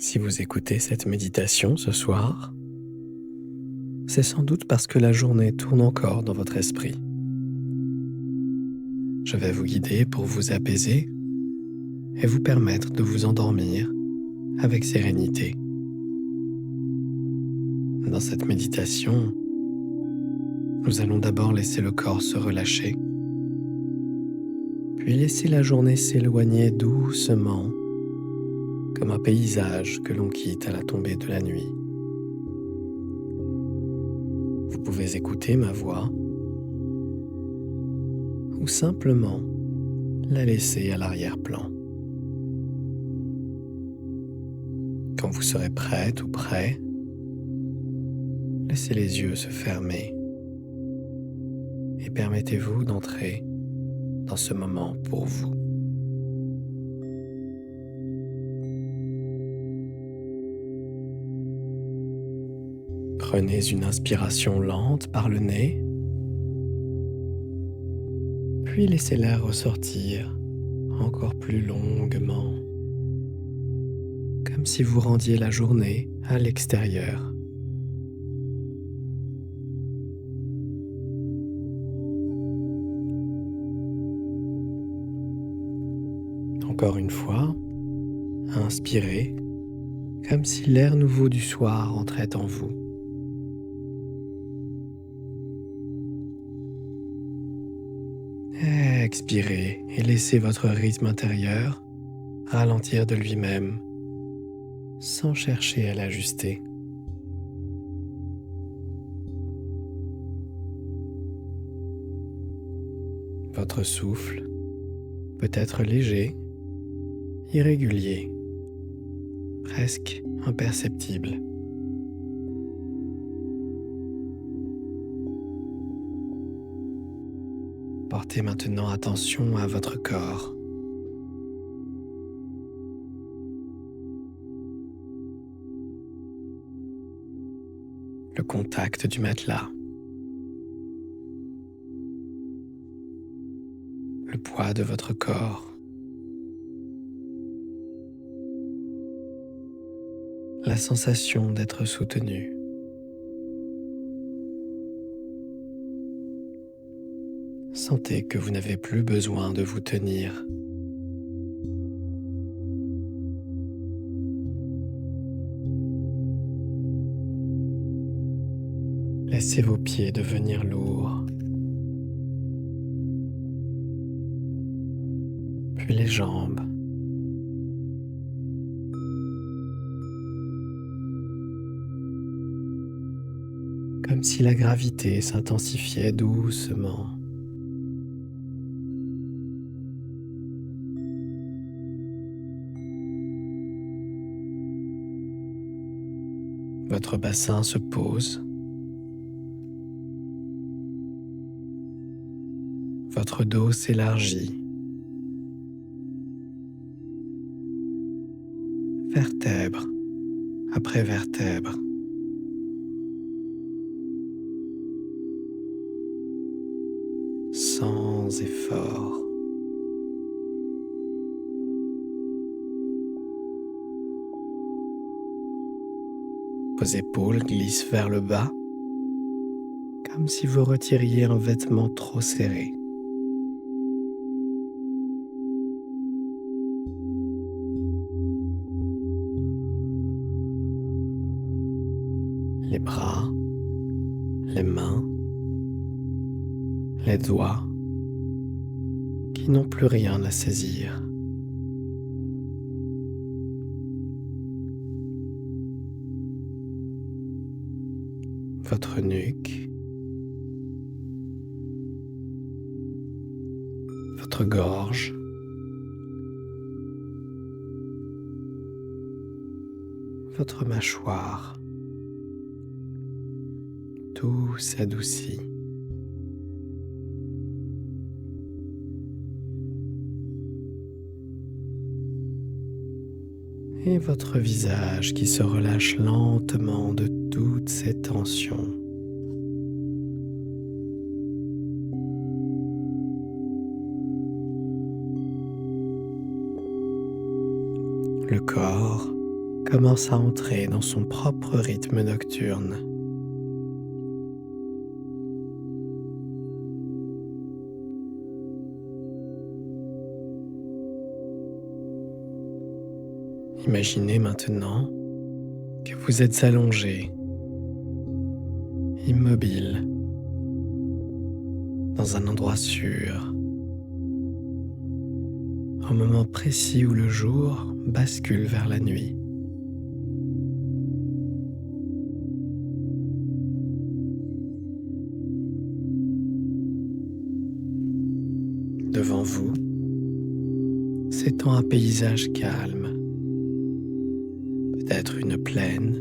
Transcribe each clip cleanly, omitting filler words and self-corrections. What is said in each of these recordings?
Si vous écoutez cette méditation ce soir, c'est sans doute parce que la journée tourne encore dans votre esprit. Je vais vous guider pour vous apaiser et vous permettre de vous endormir avec sérénité. Dans cette méditation, nous allons d'abord laisser le corps se relâcher, puis laisser la journée s'éloigner doucement, comme un paysage que l'on quitte à la tombée de la nuit. Vous pouvez écouter ma voix ou simplement la laisser à l'arrière-plan. Quand vous serez prête ou prêt, laissez les yeux se fermer et permettez-vous d'entrer dans ce moment pour vous. Prenez une inspiration lente par le nez, puis laissez l'air ressortir encore plus longuement, comme si vous rendiez la journée à l'extérieur. Encore une fois, inspirez comme si l'air nouveau du soir entrait en vous. Expirez et laissez votre rythme intérieur ralentir de lui-même sans chercher à l'ajuster. Votre souffle peut être léger, irrégulier, presque imperceptible. Portez maintenant attention à votre corps. Le contact du matelas. Le poids de votre corps. La sensation d'être soutenu. Sentez que vous n'avez plus besoin de vous tenir. Laissez vos pieds devenir lourds, puis les jambes. Comme si la gravité s'intensifiait doucement. Votre bassin se pose. Votre dos s'élargit. Vertèbre après vertèbre. Sans effort. Vos épaules glissent vers le bas, comme si vous retiriez un vêtement trop serré. Les bras, les mains, les doigts qui n'ont plus rien à saisir. Votre nuque, votre gorge, votre mâchoire, tout s'adoucit. Et votre visage qui se relâche lentement de toutes ces tensions. Le corps commence à entrer dans son propre rythme nocturne. Imaginez maintenant que vous êtes allongé, immobile, dans un endroit sûr, au moment précis où le jour bascule vers la nuit. Devant vous s'étend un paysage calme, peut-être une plaine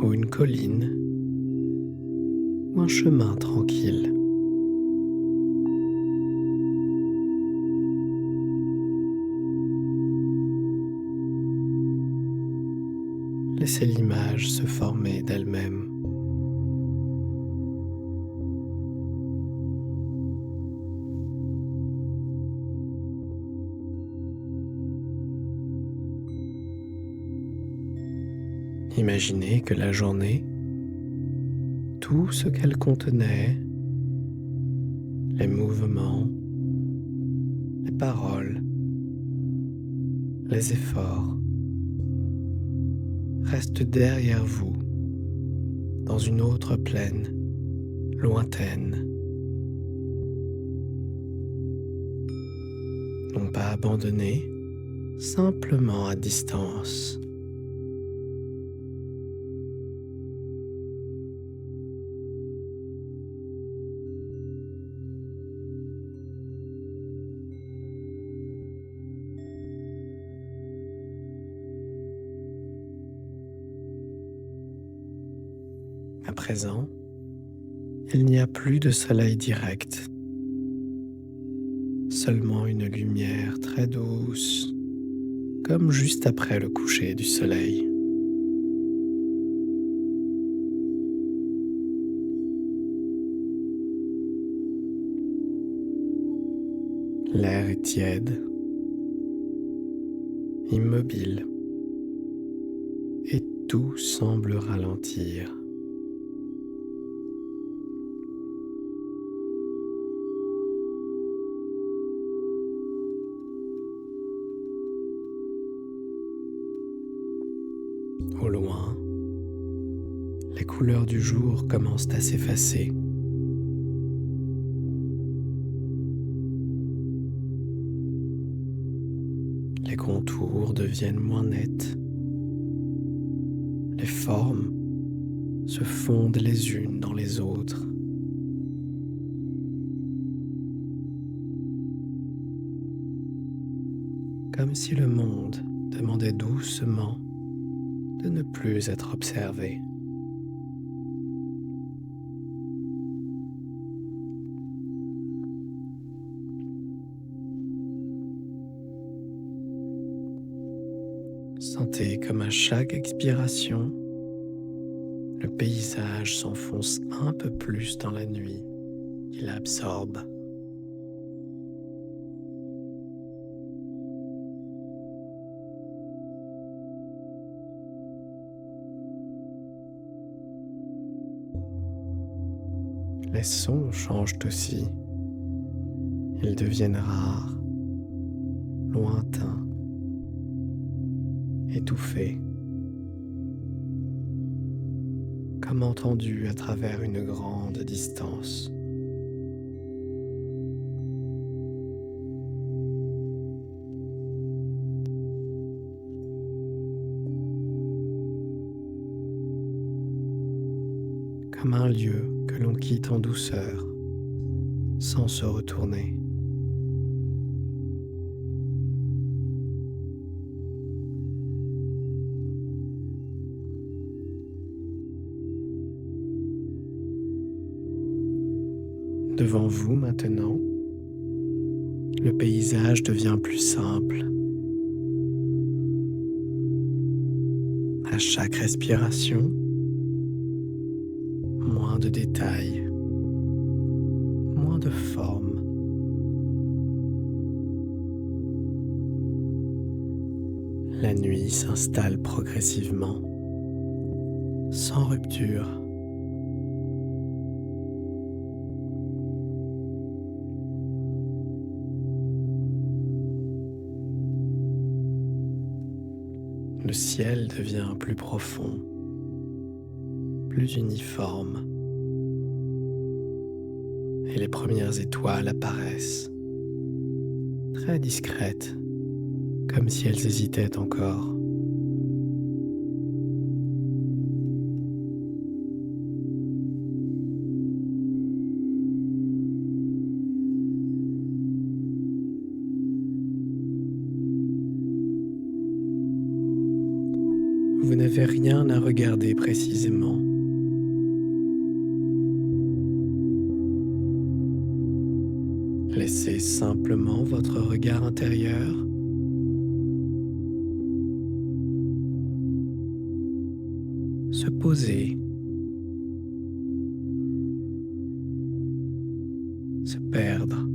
ou une colline ou un chemin tranquille. Laissez l'image se former d'elle-même. Imaginez que la journée, tout ce qu'elle contenait, les mouvements, les paroles, les efforts, reste derrière vous, dans une autre plaine, lointaine. Non pas abandonnée, simplement à distance. À présent, il n'y a plus de soleil direct, seulement une lumière très douce, comme juste après le coucher du soleil. L'air est tiède, immobile, et tout semble ralentir. Au loin, les couleurs du jour commencent à s'effacer. Les contours deviennent moins nets. Les formes se fondent les unes dans les autres. Comme si le monde demandait doucement de ne plus être observé. Sentez comme à chaque expiration, le paysage s'enfonce un peu plus dans la nuit qu'il absorbe. Les sons changent aussi. Ils deviennent rares, lointains, étouffés, comme entendus à travers une grande distance. Comme un lieu que l'on quitte en douceur, sans se retourner. Devant vous maintenant, le paysage devient plus simple. À chaque respiration, moins de détails, moins de formes. La nuit s'installe progressivement, sans rupture. Le ciel devient plus profond, plus uniforme, et les premières étoiles apparaissent, très discrètes, comme si elles hésitaient encore. Vous n'avez rien à regarder précisément. Laissez simplement votre regard intérieur se poser, se perdre.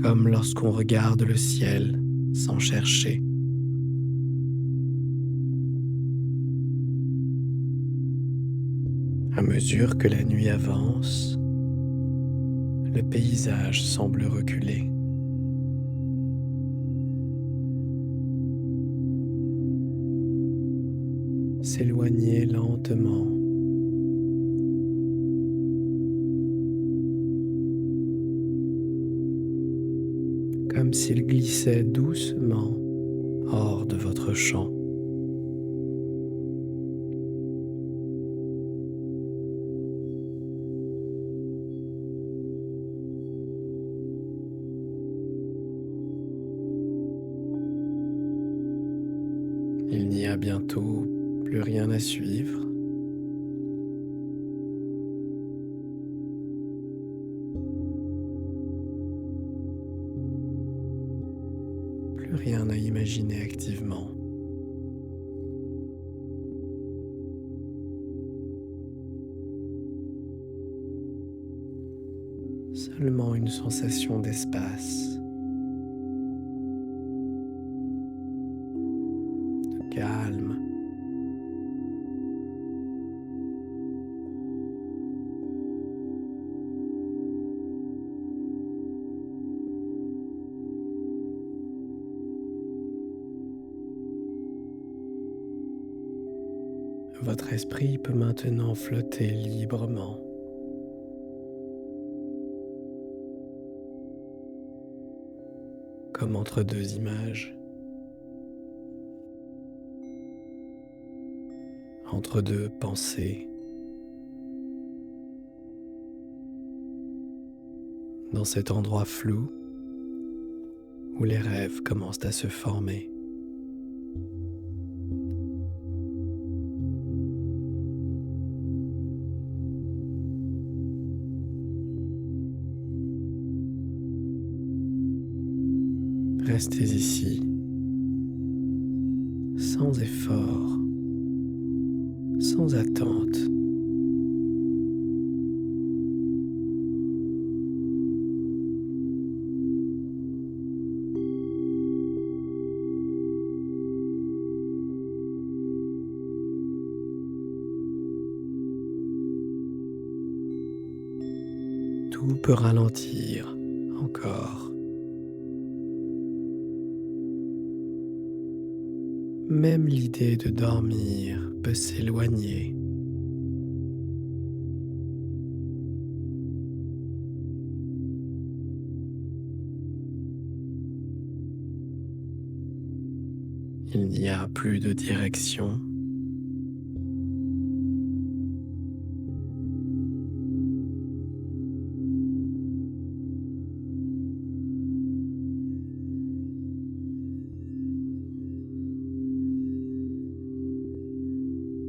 Comme lorsqu'on regarde le ciel sans chercher. À mesure que la nuit avance, le paysage semble reculer. S'éloigner lentement. Comme s'il glissait doucement hors de votre champ. Il n'y a bientôt plus rien à suivre. Plus rien à imaginer activement. Seulement une sensation d'espace, de calme. Votre esprit peut maintenant flotter librement. Comme entre deux images, entre deux pensées, dans cet endroit flou où les rêves commencent à se former. Restez ici, sans effort, sans attente. Tout peut ralentir encore. Même l'idée de dormir peut s'éloigner. Il n'y a plus de direction.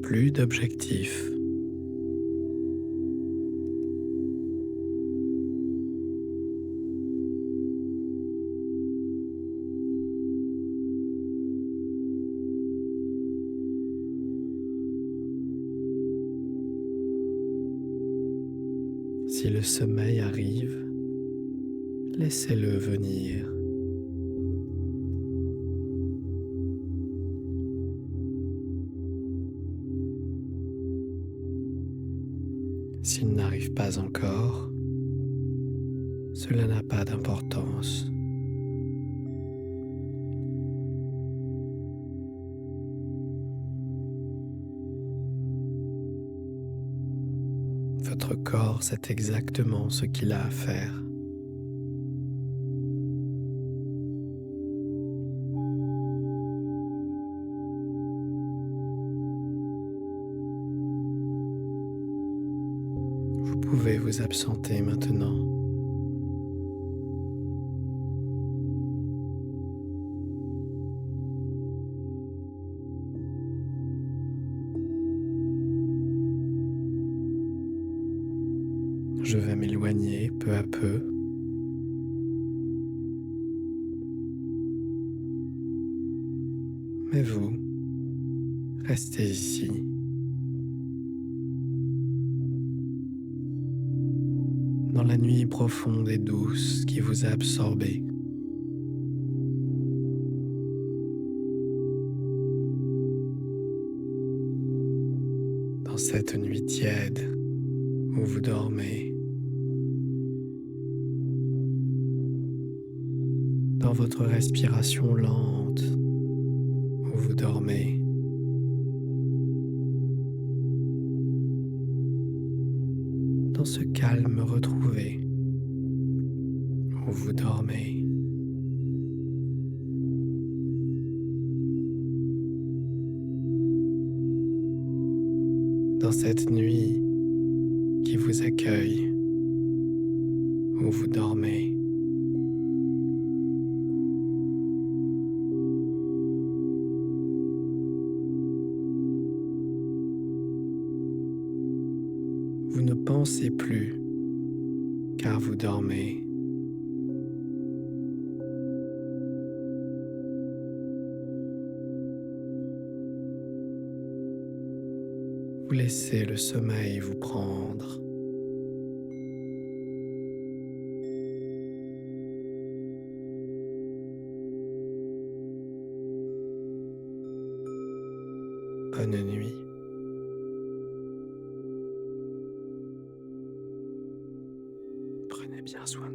Plus d'objectif. Si le sommeil arrive, laissez-le venir. S'il n'arrive pas encore, cela n'a pas d'importance. Votre corps sait exactement ce qu'il a à faire. Vous pouvez vous absenter maintenant. Je vais m'éloigner peu à peu. Mais vous, restez ici. Dans la nuit profonde et douce qui vous a absorbé. Dans cette nuit tiède où vous dormez. Dans votre respiration lente où vous dormez. Dans ce calme retrouvé où vous dormez. Dans cette nuit qui vous accueille où vous dormez. Vous ne pensez plus car vous dormez. Vous laissez le sommeil vous prendre. Bonne nuit. Prenez bien soin de vous.